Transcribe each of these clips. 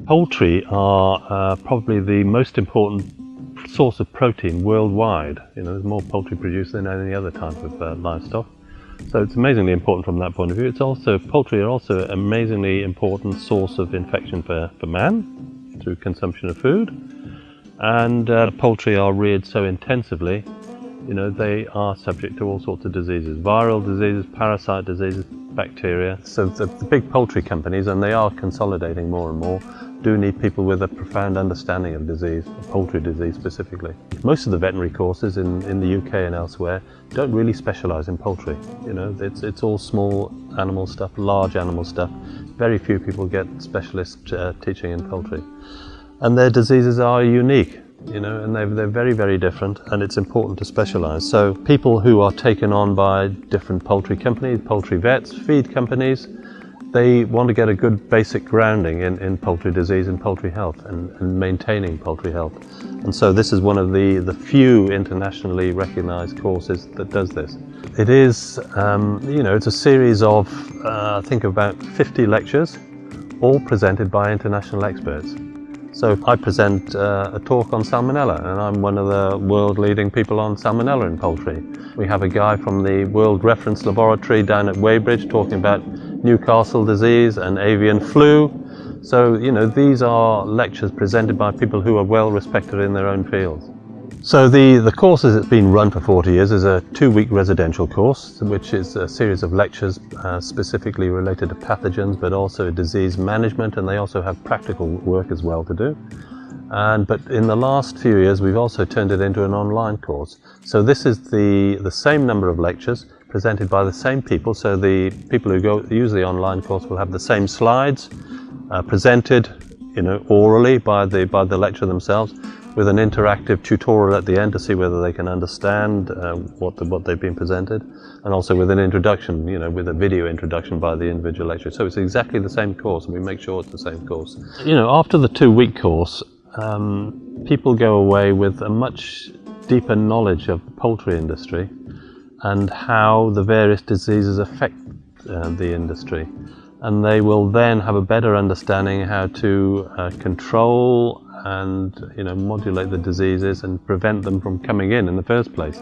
Poultry are probably the most important source of protein worldwide. There's more poultry produced than any other type of livestock. So it's amazingly important from that point of view. Poultry are also an amazingly important source of infection for man through consumption of food. And poultry are reared so intensively, they are subject to all sorts of diseases, viral diseases, parasite diseases, bacteria. So the big poultry companies, and they are consolidating more and more, do need people with a profound understanding of disease, poultry disease specifically. Most of the veterinary courses in the UK and elsewhere don't really specialise in poultry. It's all small animal stuff, large animal stuff. Very few people get specialist teaching in poultry. And their diseases are unique, and they're very, very different, and it's important to specialise. So people who are taken on by different poultry companies, poultry vets, feed companies, they want to get a good basic grounding in poultry disease and poultry health and maintaining poultry health. And so this is one of the few internationally recognised courses that does this. It is, it's a series of, I think about 50 lectures, all presented by international experts. So I present a talk on salmonella, and I'm one of the world leading people on salmonella in poultry. We have a guy from the World Reference Laboratory down at Weybridge talking about Newcastle disease and avian flu. So, these are lectures presented by people who are well respected in their own fields. So the course as it's been run for 40 years is a 2-week residential course, which is a series of lectures specifically related to pathogens, but also disease management, and they also have practical work as well to do. But in the last few years, we've also turned it into an online course. So this is the same number of lectures presented by the same people. So the people who use the online course will have the same slides presented, orally by the lecturer themselves, with an interactive tutorial at the end to see whether they can understand what they've been presented, and also with an introduction, with a video introduction by the individual lecturer. So it's exactly the same course, and we make sure it's the same course. After the 2-week course, people go away with a much deeper knowledge of the poultry industry and how the various diseases affect the industry. And they will then have a better understanding how to control and modulate the diseases and prevent them from coming in the first place.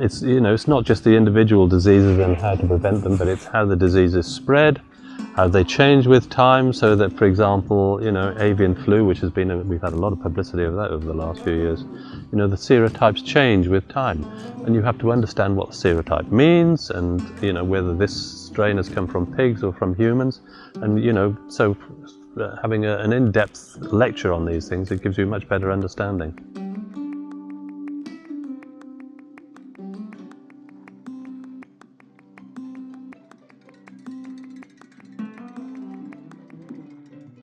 It's not just the individual diseases and how to prevent them, but it's how the diseases spread, how they change with time, so that, for example, avian flu, which has been we've had a lot of publicity of that over the last few years. The serotypes change with time, and you have to understand what the serotype means, and whether this strain has come from pigs or from humans, and so having an in-depth lecture on these things, it gives you a much better understanding.